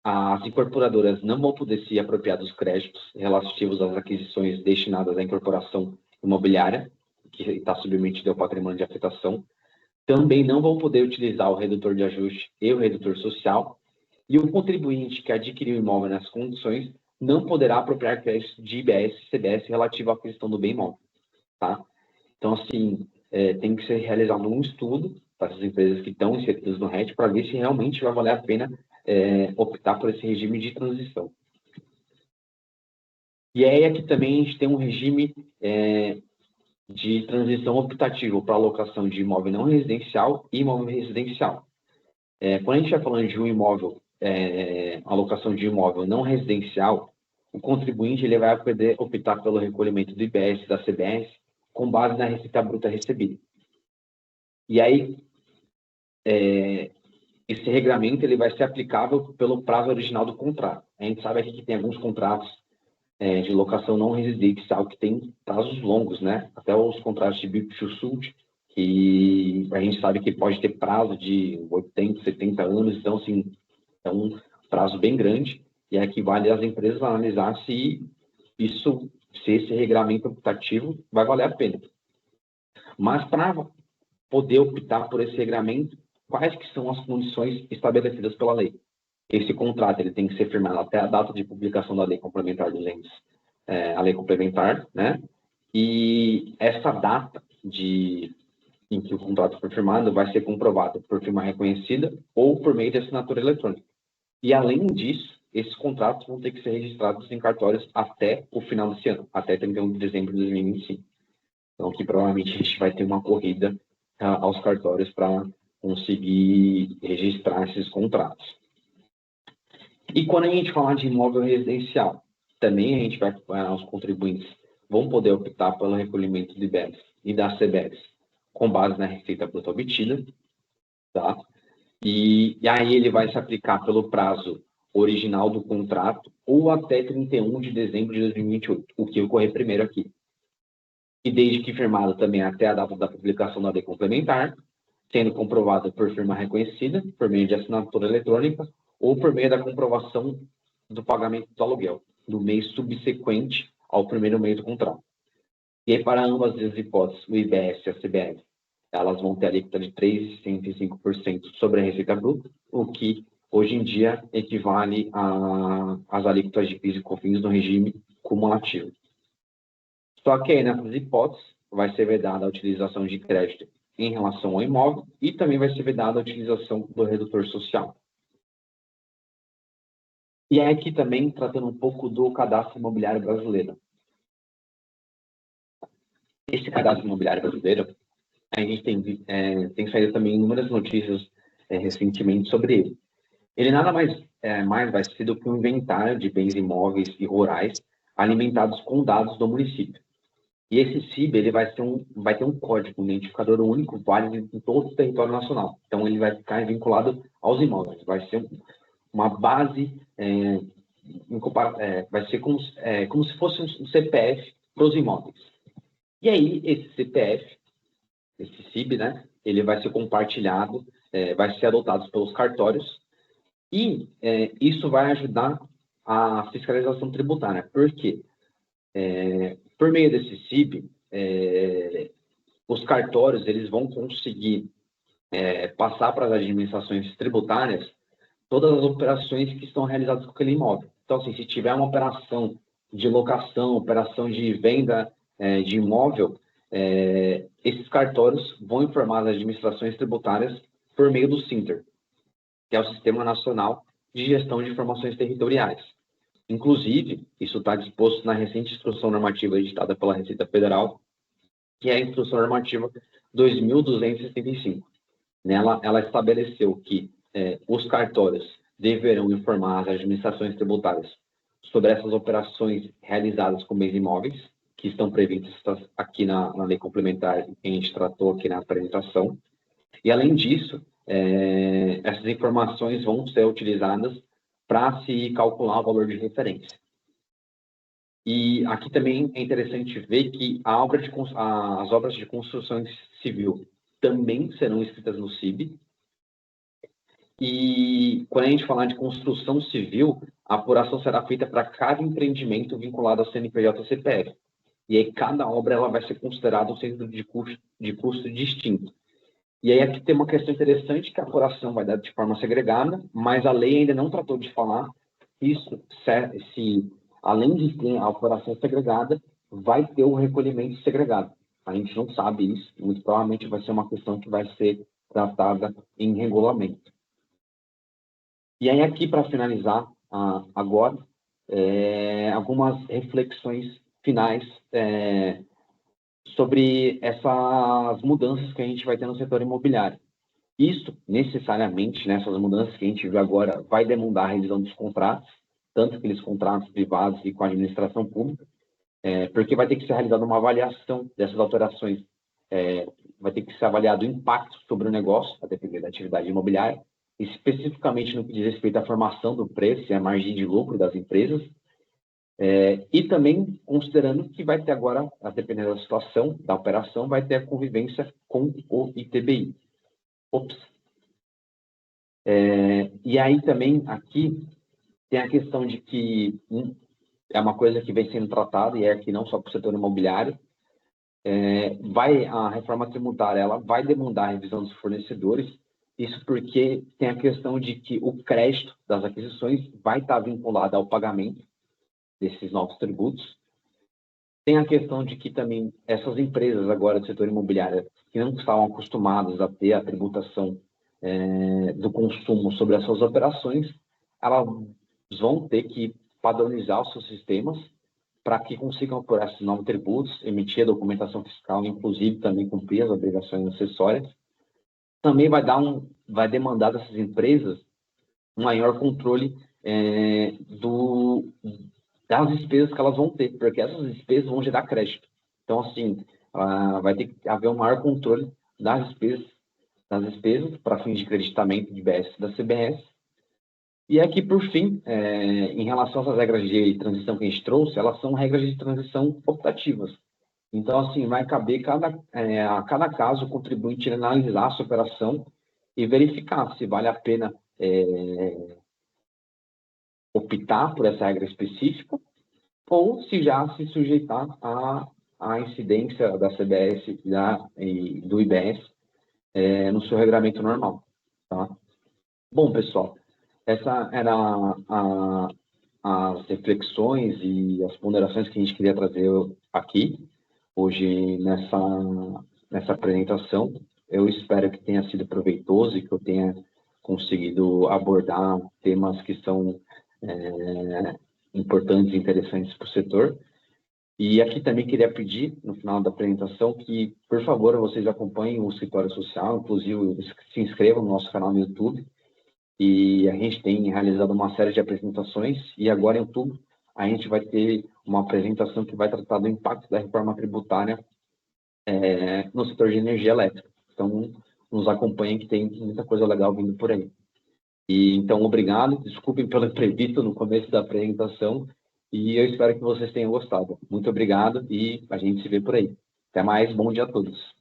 as incorporadoras não vão poder se apropriar dos créditos relativos às aquisições destinadas à incorporação imobiliária, que está submetido ao patrimônio de afetação. Também não vão poder utilizar o redutor de ajuste e o redutor social, e o contribuinte que adquiriu o imóvel nessas condições não poderá apropriar créditos de IBS e CBS relativo à aquisição do bem imóvel. Tá? Então, assim, tem que ser realizado um estudo para as empresas que estão inseridas no RET para ver se realmente vai valer a pena optar por esse regime de transição. E aí aqui também a gente tem um regime de transição optativo para alocação de imóvel não residencial e imóvel residencial. Quando a gente vai falando de um imóvel, alocação de imóvel não residencial, o contribuinte ele vai poder optar pelo recolhimento do IBS e da CBS com base na receita bruta recebida. E aí, esse regramento ele vai ser aplicável pelo prazo original do contrato. A gente sabe aqui que tem alguns contratos de locação não residencial que tem prazos longos, né? Até os contratos de BIPSUSUD, que a gente sabe que pode ter prazo de 80, 70 anos, então, assim, é um prazo bem grande, e aqui vale as empresas analisar se esse regramento optativo vai valer a pena. Mas para poder optar por esse regramento, quais que são as condições estabelecidas pela lei? Esse contrato ele tem que ser firmado até a data de publicação da Lei Complementar 200, a Lei Complementar, né? E essa data em que o contrato foi firmado vai ser comprovada por firma reconhecida ou por meio de assinatura eletrônica. E, além disso, esses contratos vão ter que ser registrados em cartórios até o final desse ano, até 31 de dezembro de 2025. Então, aqui provavelmente a gente vai ter uma corrida aos cartórios para conseguir registrar esses contratos. E quando a gente falar de imóvel residencial, também a gente os contribuintes vão poder optar pelo recolhimento do IBS e da CBS com base na receita bruta obtida, tá? E aí ele vai se aplicar pelo prazo original do contrato ou até 31 de dezembro de 2028, o que ocorrer primeiro aqui. E desde que firmado também até a data da publicação da lei complementar, sendo comprovada por firma reconhecida, por meio de assinatura eletrônica, ou por meio da comprovação do pagamento do aluguel, do mês subsequente ao primeiro mês do contrato. E aí, para ambas as hipóteses, o IBS e a CBS, elas vão ter a alíquota de 3,65% sobre a receita bruta, o que, hoje em dia, equivale às alíquotas de PIS e COFINS no regime cumulativo. Só que aí, nessas hipóteses, vai ser vedada a utilização de crédito em relação ao imóvel e também vai ser vedada a utilização do redutor social. E aí aqui também, tratando um pouco do cadastro imobiliário brasileiro. Esse cadastro imobiliário brasileiro, a gente tem saído também inúmeras notícias recentemente sobre ele. Ele nada mais vai ser do que um inventário de bens imóveis e rurais alimentados com dados do município. E esse CIB ele vai ter um código, um identificador único, válido em todo o território nacional. Então, ele vai ficar vinculado aos imóveis. Vai ser uma base, vai ser como se fosse um CPF para os imóveis. E aí, esse CPF, esse CIB, né, ele vai ser compartilhado, vai ser adotado pelos cartórios, e isso vai ajudar a fiscalização tributária. Por quê? Por meio desse CIB, os cartórios eles vão conseguir passar para as administrações tributárias todas as operações que estão realizadas com aquele imóvel. Então, assim, se tiver uma operação de locação, operação de venda de imóvel, esses cartórios vão informar as administrações tributárias por meio do SINTER, que é o Sistema Nacional de Gestão de Informações Territoriais. Inclusive, isso está disposto na recente Instrução Normativa editada pela Receita Federal, que é a Instrução Normativa 2275. Nela, ela estabeleceu que os cartórios deverão informar as administrações tributárias sobre essas operações realizadas com bens imóveis, que estão previstas aqui na lei complementar que a gente tratou aqui na apresentação. E, além disso, essas informações vão ser utilizadas para se calcular o valor de referência. E aqui também é interessante ver que as obras de construção civil também serão escritas no CIB. E quando a gente falar de construção civil, a apuração será feita para cada empreendimento vinculado ao CNPJ ou CPF. E aí cada obra ela vai ser considerada um centro de custo distinto. E aí aqui tem uma questão interessante que a apuração vai dar de forma segregada, mas a lei ainda não tratou de falar isso, se além de ter a apuração segregada, vai ter o recolhimento segregado. A gente não sabe isso, muito provavelmente vai ser uma questão que vai ser tratada em regulamento. E aí aqui, para finalizar agora, algumas reflexões finais sobre essas mudanças que a gente vai ter no setor imobiliário. Isso, necessariamente, essas mudanças que a gente viu agora, vai demandar a revisão dos contratos, tanto aqueles contratos privados e com a administração pública, porque vai ter que ser realizada uma avaliação dessas alterações, vai ter que ser avaliado o impacto sobre o negócio, a depender da atividade imobiliária, especificamente no que diz respeito à formação do preço e à margem de lucro das empresas, e também considerando que vai ter agora, a depender da situação, da operação, vai ter a convivência com o ITBI. E aí também, aqui, tem a questão de que é uma coisa que vem sendo tratada, e é aqui não só para o setor imobiliário, a reforma tributária ela vai demandar a revisão dos fornecedores, isso porque tem a questão de que o crédito das aquisições vai estar vinculado ao pagamento desses novos tributos. Tem a questão de que também essas empresas agora do setor imobiliário que não estavam acostumadas a ter a tributação do consumo sobre as suas operações, elas vão ter que padronizar os seus sistemas para que consigam apurar esses novos tributos, emitir a documentação fiscal, inclusive também cumprir as obrigações acessórias. Também vai demandar dessas empresas um maior controle das despesas que elas vão ter, porque essas despesas vão gerar crédito. Então, assim, vai ter que haver um maior controle das despesas para fins de creditamento de BS da CBS. E aqui, por fim, em relação a essas regras de transição que a gente trouxe, elas são regras de transição optativas. Então, assim, vai caber a cada caso o contribuinte analisar a sua operação e verificar se vale a pena optar por essa regra específica ou se já se sujeitar à incidência da CBS e do IBS no seu regulamento normal. Tá? Bom, pessoal, essa era as reflexões e as ponderações que a gente queria trazer aqui, hoje, nessa apresentação. Eu espero que tenha sido proveitoso e que eu tenha conseguido abordar temas que são importantes e interessantes para o setor. E aqui também queria pedir, no final da apresentação, que, por favor, vocês acompanhem o Escritório Social, inclusive se inscrevam no nosso canal no YouTube. E a gente tem realizado uma série de apresentações, e agora em outubro a gente vai ter uma apresentação que vai tratar do impacto da reforma tributária no setor de energia elétrica. Então, nos acompanhem que tem muita coisa legal vindo por aí. E, então, obrigado, desculpem pelo imprevisto no começo da apresentação, e eu espero que vocês tenham gostado. Muito obrigado e a gente se vê por aí. Até mais, bom dia a todos.